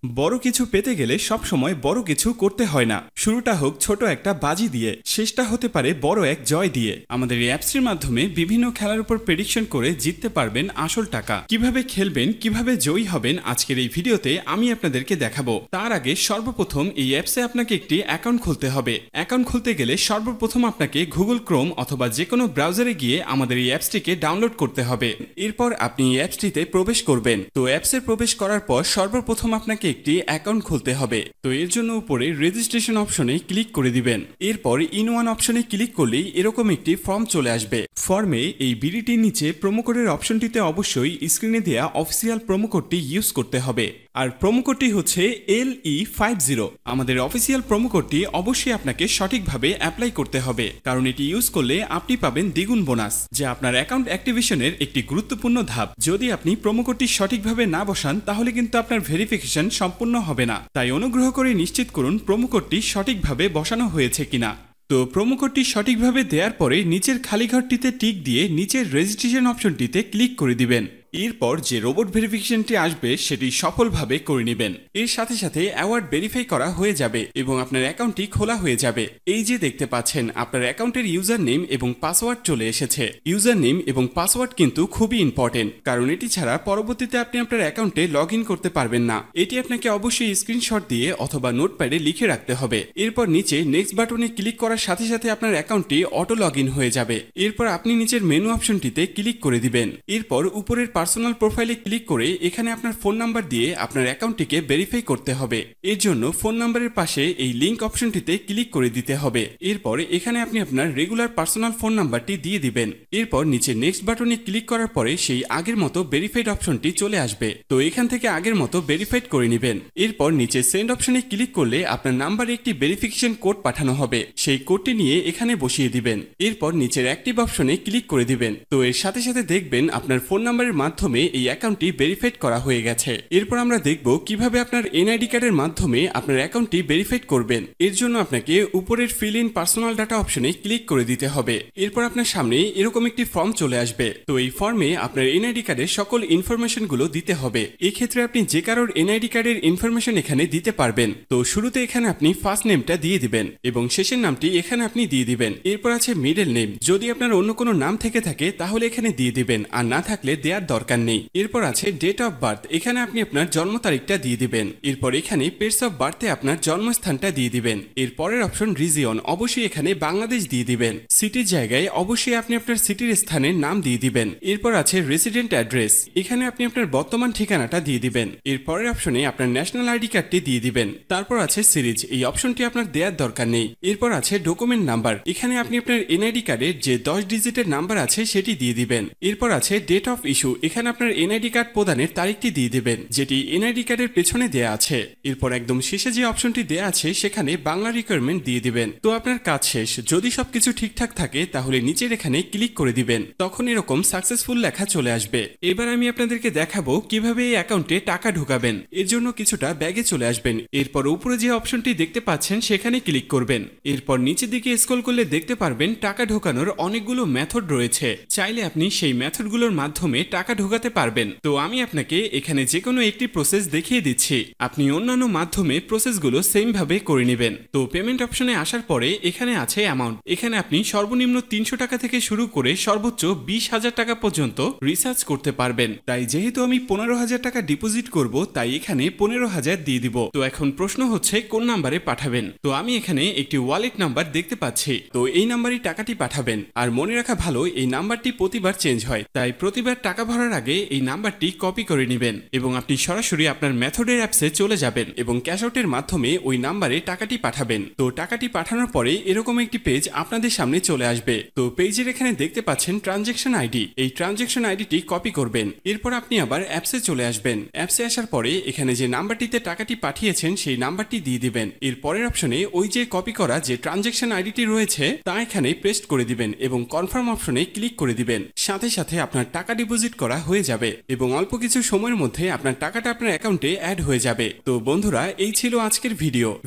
বড় কিছু পেতে গেলে সবসময় বড় কিছু করতে হয় না। শুরুটা হোক ছোট একটা বাজি দিয়ে, শেষটা হতে পারে বড় এক জয় দিয়ে। আমাদের এই অ্যাপসটির মাধ্যমে বিভিন্ন খেলার উপর প্রেডিকশন করে জিততে পারবেন আসল টাকা। কিভাবে খেলবেন, কিভাবে জয়ী হবেন, আজকের এই ভিডিওতে আমি আপনাদেরকে দেখাবো। তার আগে সর্বপ্রথম এই অ্যাপসে আপনাকে একটি অ্যাকাউন্ট খুলতে হবে। অ্যাকাউন্ট খুলতে গেলে সর্বপ্রথম আপনাকে গুগল ক্রোম অথবা যে কোনো ব্রাউজারে গিয়ে আমাদের এই অ্যাপসটিকে ডাউনলোড করতে হবে। এরপর আপনি এই অ্যাপসটিতে প্রবেশ করবেন। তো অ্যাপসে প্রবেশ করার পর সর্বপ্রথম আপনাকে একটি অ্যাকাউন্ট খুলতে হবে। তো এর জন্য উপরে রেজিস্ট্রেশন অপশনে ক্লিক করে দিবেন। এরপর ইন ওয়ান অপশনে ক্লিক করলেই এরকম একটি ফর্ম চলে আসবে। ফর্মে এই বিডিটির নিচে প্রোমো কোডের অপশনটিতে অবশ্যই স্ক্রিনে দেওয়া অফিসিয়াল প্রোমো কোডটি ইউজ করতে হবে। আর প্রোমো কোডটি হচ্ছে LE50। আমাদের অফিসিয়াল প্রোমো কোডটি অবশ্যই আপনাকে সঠিকভাবে অ্যাপ্লাই করতে হবে, কারণ এটি ইউজ করলে আপনি পাবেন দ্বিগুণ বোনাস, যা আপনার অ্যাকাউন্ট অ্যাক্টিভেশনের একটি গুরুত্বপূর্ণ ধাপ। যদি আপনি প্রোমো কোডটি সঠিকভাবে না বসান তাহলে কিন্তু আপনার ভেরিফিকেশন সম্পূর্ণ হবে না। তাই অনুগ্রহ করে নিশ্চিত করুন প্রোমো কোডটি সঠিকভাবে বসানো হয়েছে কিনা। তো প্রোমো কোডটি সঠিকভাবে দেওয়ার পরে নিচের খালি ঘরটিতে টিক দিয়ে নিচের রেজিস্ট্রেশন অপশনটিতে ক্লিক করে দিবেন। এরপর যে রোবট ভেরিফিকেশনটি আসবে সেটি সফলভাবে করে নেবেন। এর সাথে সাথে অ্যাওয়ার্ড ভেরিফাই করা হয়ে যাবে এবং আপনার অ্যাকাউন্টটি খোলা হয়ে যাবে। এই যে দেখতে পাচ্ছেন আপনার অ্যাকাউন্টের ইউজার নেম এবং পাসওয়ার্ড চলে এসেছে। ইউজার নেম এবং পাসওয়ার্ড কিন্তু খুবই ইম্পর্টেন্ট, কারণ এটি ছাড়া পরবর্তীতে আপনি আপনার অ্যাকাউন্টে লগ ইন করতে পারবেন না। এটি আপনাকে অবশ্যই স্ক্রিনশট দিয়ে অথবা নোটপ্যাডে লিখে রাখতে হবে। এরপর নিচে নেক্সট বাটনে ক্লিক করার সাথে সাথে আপনার অ্যাকাউন্টটি অটো লগ ইন হয়ে যাবে। এরপর আপনি নিচের মেনু অপশনটিতে ক্লিক করে দিবেন। এরপর উপরের পার্সোনাল প্রোফাইলে ক্লিক করে এখানে আপনার ফোন নাম্বার দিয়ে আপনার অ্যাকাউন্টটিকে ভেরিফাই করতে হবে। এর জন্য ফোন নাম্বারের পাশে এই লিংক অপশনটিতে ক্লিক করে দিতে হবে। এরপর এখানে আপনি আপনার রেগুলার পার্সোনাল ফোন নাম্বারটি দিয়ে দিবেন। এরপর নিচে নেক্সট বাটনে ক্লিক করার পরে সেই আগের মতো ভেরিফাইড অপশনটি চলে আসবে। তো এখান থেকে আগের মতো ভেরিফাইড করে নেবেন। এরপর নিচে সেন্ড অপশনে ক্লিক করলে আপনার নাম্বারে একটি ভেরিফিকেশন কোড পাঠানো হবে। সেই কোডটি নিয়ে এখানে বসিয়ে দিবেন। এরপর নিচের অ্যাক্টিভ অপশনে ক্লিক করে দিবেন। তো এর সাথে সাথে দেখবেন আপনার ফোন নাম্বারের মাধ্যমে এই অ্যাকাউন্টটি ভেরিফাইড করা হয়ে গেছে। এরপর আমরা দেখব কিভাবে আপনার এনআইডি কার্ডের মাধ্যমে আপনার অ্যাকাউন্টটি ভেরিফাইড করবেন। এর জন্য আপনাকে উপরের ফিল ইন পার্সোনাল ডাটা অপশনে ক্লিক করে দিতে হবে। এরপর আপনার সামনে এরকম একটি ফর্ম চলে আসবে। তো এই ফর্মে আপনার এনআইডি কার্ডের সকল ইনফরমেশন গুলো দিতে হবে। এই ক্ষেত্রে আপনি যে কারোর এনআইডি কার্ডের ইনফরমেশন এখানে দিতে পারবেন। তো শুরুতে এখানে আপনি ফার্স্ট নেমটা দিয়ে দিবেন এবং শেষের নামটি এখানে আপনি দিয়ে দিবেন। এরপর আছে মিডল নেম, যদি আপনার অন্য কোনো নাম থেকে থাকে তাহলে এখানে দিয়ে দিবেন, আর না থাকলে দেওয়ার দরকার নেই। এরপর আছে ডেট অফ বার্থ, এখানে আপনি আপনার জন্ম তারিখটা দিয়ে দিবেন। এরপর এখানে প্লেস অফ বার্থে আপনার জন্মস্থানটা দিয়ে দিবেন। এর পরের অপশন রিজিয়ন, অবশ্যই এখানে বাংলাদেশ দিয়ে দিবেন। সিটির জায়গায় অবশ্যই আপনি আপনার সিটির স্থানের নাম দিয়ে দিবেন। এরপর আছে রেসিডেন্ট অ্যাড্রেস, এখানে আপনি আপনার বর্তমান ঠিকানাটা দিয়ে দিবেন। এর পরের অপশনে আপনার ন্যাশনাল আইডি কার্ডটি দিয়ে দিবেন। তারপর আছে সিরিজ, এই অপশনটি আপনার দেওয়ার দরকার নেই। এরপর আছে ডকুমেন্ট নাম্বার, এখানে আপনি আপনার এনআইডি কার্ডের যে 10 ডিজিটের নাম্বার আছে সেটি দিয়ে দিবেন। এরপর আছে ডেট অফ ইস্যু, এখানে আপনার এনআইডি কার্ড প্রদানের তারিখটি দিয়ে দিবেন, যেটি এনআইডি কার্ডের পেছনে দেয়া আছে। এরপর একদম শেষে যে অপশনটি দেয়া আছে সেখানে বাংলা রিকোয়ারমেন্ট দিয়ে দিবেন। তো আপনার কাজ শেষ। যদি সবকিছু ঠিকঠাক থাকে তাহলে নিচের এখানে ক্লিক করে দিবেন, তখন এরকম সাকসেসফুল লেখা চলে আসবে। এবার আমি আপনাদেরকে দেখাবো কিভাবে এই অ্যাকাউন্টে টাকা ঢোকাবেন। এর জন্য কিছুটা ব্যাগে চলে আসবেন। এরপর উপরে যে অপশনটি দেখতে পাচ্ছেন সেখানে ক্লিক করবেন। এরপর নিচের দিকে স্ক্রল করলে দেখতে পারবেন টাকা ঢোকানোর অনেকগুলো মেথড রয়েছে। চাইলে আপনি সেই মেথডগুলোর মাধ্যমে টাকা ঢোকাতে পারবেন। তো আমি আপনাকে এখানে যে কোনো একটি প্রসেস দেখিয়ে দিচ্ছি, আপনি অন্যান্য মাধ্যমে প্রসেসগুলো সেম ভাবে করে নেবেন। তো পেমেন্ট অপশনে আসার পরে এখানে আছে অ্যামাউন্ট, এখানে আপনি সর্বনিম্ন 300 টাকা থেকে শুরু করে সর্বোচ্চ 20,000 টাকা পর্যন্ত রিচার্জ করতে পারবেন। তাই যেহেতু আমি 15,000 টাকা ডিপোজিট করব তাই এখানে 15,000 দিয়ে দিব। তো এখন প্রশ্ন হচ্ছে কোন নাম্বারে পাঠাবেন। তো আমি এখানে একটি ওয়ালেট নাম্বার দেখতে পাচ্ছি, তো এই নাম্বারই টাকাটি পাঠাবেন। আর মনে রাখা ভালো, এই নাম্বারটি প্রতিবার চেঞ্জ হয়, তাই প্রতিবার টাকা ভরার আগে এই নাম্বারটি কপি করে নেবেন এবং আপনি সরাসরি আপনার মেথডের অ্যাপসে চলে যাবেন এবং ক্যাশ আউটের মাধ্যমে ওই নাম্বারে টাকাটি পাঠাবেন। তো টাকাটি পাঠানোর পরে এরকম একটি পেজ আপনাদের সামনে চলে আসবে। তো পেজের এখানে দেখতে পাচ্ছেন ট্রানজ্যাকশন আইডি, এই ট্রানজ্যাকশন আইডিটি কপি করবেন। এরপর আপনি আবার অ্যাপসে চলে আসবেন। অ্যাপসে আসার পরে এখানে যে নাম্বারটিতে টাকাটি পাঠিয়েছেন সেই নাম্বারটি দিয়ে দিবেন। এর পরের অপশনে ওই যে কপি করা যে ট্রানজ্যাকশন আইডিটি রয়েছে তা এখানে পেস্ট করে দিবেন এবং কনফার্ম অপশনে ক্লিক করে দিবেন। সাথে সাথে আপনার টাকা ডিপোজিট করা হয়ে যাবে এবং অল্প কিছু সময়ের মধ্যে আপনার টাকাটা আপনার অ্যাকাউন্টে অ্যাড হয়ে যাবে। তো বন্ধুরা, এই ছিল আজকের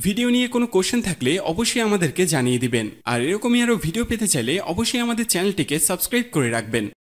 ভিডিও নিয়ে কোনো কোশ্চেন থাকলে অবশ্যই আমাদেরকে জানিয়ে দিবেন। আর এরকমই আরো ভিডিও পেতে চাইলে অবশ্যই আমাদের চ্যানেলটিকে সাবস্ক্রাইব করে রাখবেন।